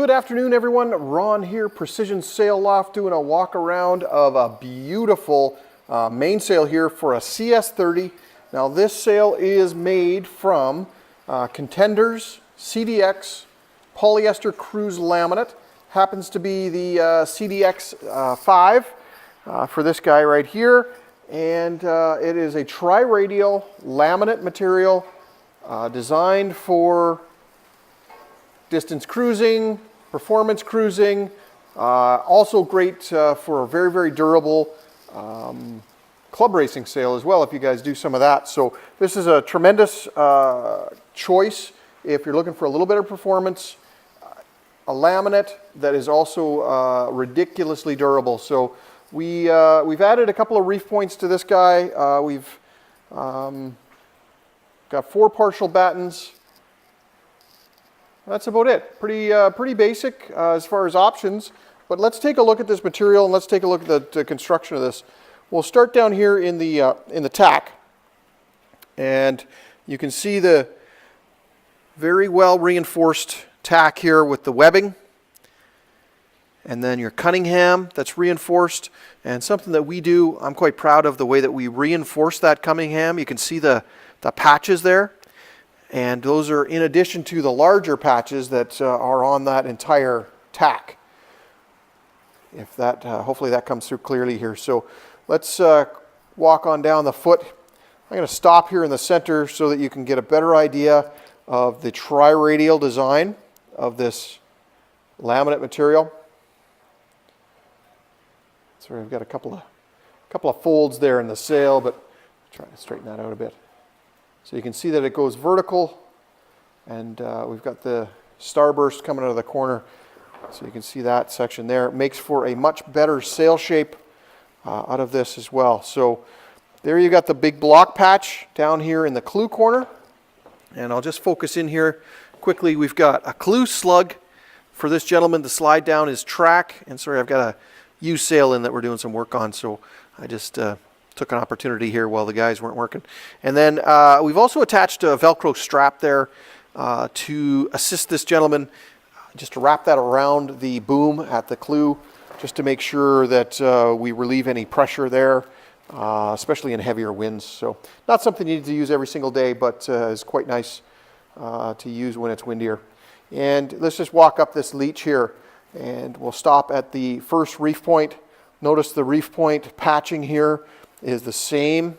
Good afternoon, everyone. Ron here, Precision Sail Loft, doing a walk around of a beautiful mainsail here for a CS30. Now this sail is made from Contender's CDX Polyester Cruise Laminate. Happens to be the CDX 5 for this guy right here. And it is a tri-radial laminate material designed for distance cruising, performance cruising, also great for a very, very durable club racing sail as well if you guys do some of that. So this is a tremendous choice if you're looking for a little bit of performance, a laminate that is also ridiculously durable. So we've added a couple of reef points to this guy. We've got 4 partial battens. That's about it. Pretty basic as far as options. But let's take a look at this material and let's take a look at the construction of this. We'll start down here in the tack, and you can see the very well reinforced tack here with the webbing, and then your Cunningham that's reinforced, and something that we do, I'm quite proud of the way that we reinforce that Cunningham. You can see the patches there. And those are in addition to the larger patches that are on that entire tack. If that, hopefully that comes through clearly here. So let's walk on down the foot. I'm going to stop here in the center so that you can get a better idea of the tri-radial design of this laminate material. So we've got a couple of folds there in the sail, but I'll try to straighten that out a bit. So you can see that it goes vertical, and we've got the starburst coming out of the corner. So you can see that section there. It makes for a much better sail shape out of this as well. So there you got the big block patch down here in the clew corner. And I'll just focus in here quickly. We've got a clew slug for this gentleman to slide down his track. And sorry, I've got a U-sail in that we're doing some work on, so I just took an opportunity here while the guys weren't working. And then we've also attached a Velcro strap there to assist this gentleman, just to wrap that around the boom at the clew, just to make sure that we relieve any pressure there, especially in heavier winds. So not something you need to use every single day, but is quite nice to use when it's windier. And let's just walk up this leech here, and we'll stop at the first reef point. Notice the reef point patching here is the same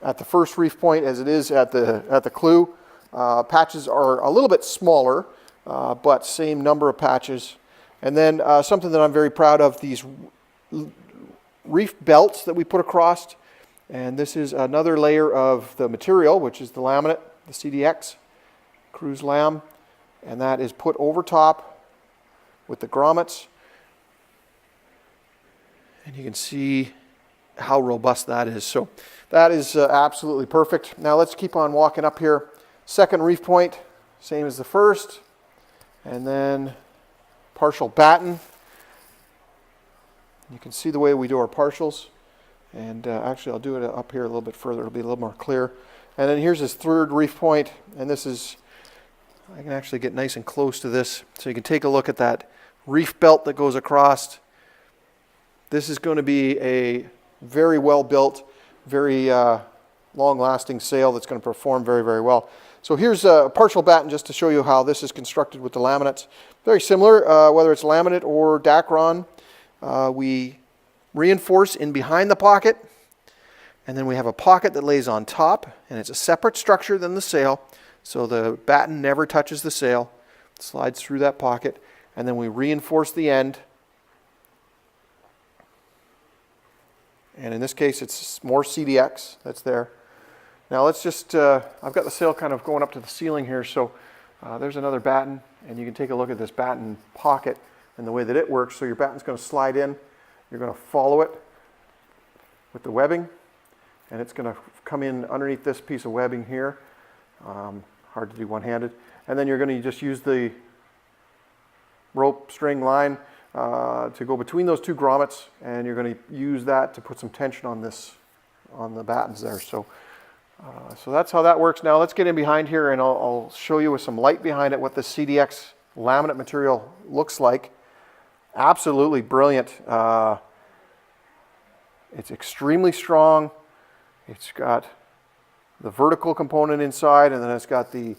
at the first reef point as it is at the clew. Patches are a little bit smaller, but same number of patches. And then something that I'm very proud of, these reef belts that we put across. And this is another layer of the material, which is the laminate, the CDX Cruise Lam. And that is put over top with the grommets. And you can see how robust that is. So that is absolutely perfect. Now let's keep on walking up here. Second reef point, same as the first. And then partial batten. You can see the way we do our partials. And actually I'll do it up here a little bit further. It'll be a little more clear. And then here's his third reef point. And this is, I can actually get nice and close to this. So you can take a look at that reef belt that goes across. This is going to be a very well built, very long-lasting sail that's going to perform very, very well. So here's a partial batten just to show you how this is constructed with the laminates. Very similar, whether it's laminate or Dacron. We reinforce in behind the pocket, and then we have a pocket that lays on top, and it's a separate structure than the sail. So the batten never touches the sail, it slides through that pocket, and then we reinforce the end. And in this case, it's more CDX that's there. Now let's just, I've got the sail kind of going up to the ceiling here, so there's another batten, and you can take a look at this batten pocket and the way that it works. So your batten's going to slide in, you're going to follow it with the webbing, and it's going to come in underneath this piece of webbing here. Hard to do one-handed. And then you're going to just use the rope string line to go between those two grommets, and you're going to use that to put some tension on the battens there. So So that's how that works. Now let's get in behind here and I'll show you with some light behind it what the CDX laminate material looks like. Absolutely brilliant. It's extremely strong. It's got the vertical component inside, and then it's got the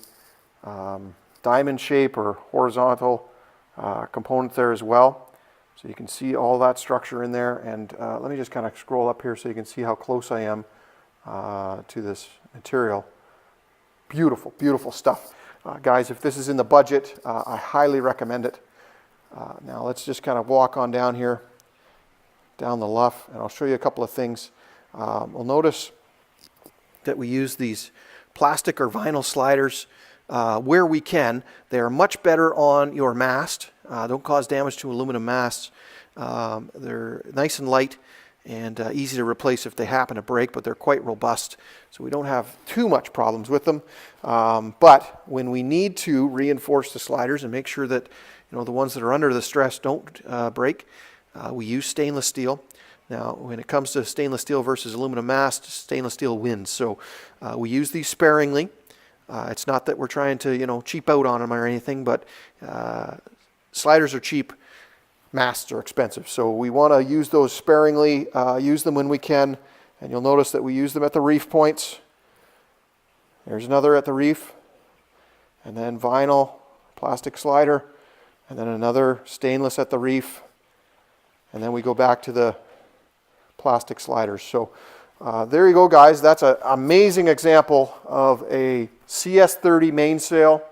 diamond shape or horizontal component there as well. So you can see all that structure in there. And let me just kind of scroll up here so you can see how close I am to this material. Beautiful, beautiful stuff. Guys, if this is in the budget, I highly recommend it. Now let's just kind of walk on down here, down the luff, and I'll show you a couple of things. We'll notice that we use these plastic or vinyl sliders where we can. They're much better on your mast. Don't cause damage to aluminum masts. They're nice and light and easy to replace if they happen to break, but they're quite robust, so we don't have too much problems with them. But when we need to reinforce the sliders and make sure that the ones that are under the stress don't break, we use stainless steel. Now, when it comes to stainless steel versus aluminum mast, stainless steel wins. So we use these sparingly. It's not that we're trying to cheap out on them or anything, but sliders are cheap. Masts are expensive, so we want to use those sparingly, use them when we can, and you'll notice that we use them at the reef points. There's another at the reef, and then vinyl, plastic slider, and then another stainless at the reef, and then we go back to the plastic sliders. So there you go, guys. That's an amazing example of a CS30 mainsail,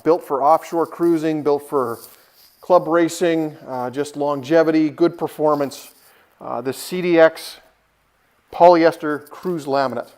built for offshore cruising, built for club racing, just longevity, good performance. The CDX Polyester Cruise Laminate.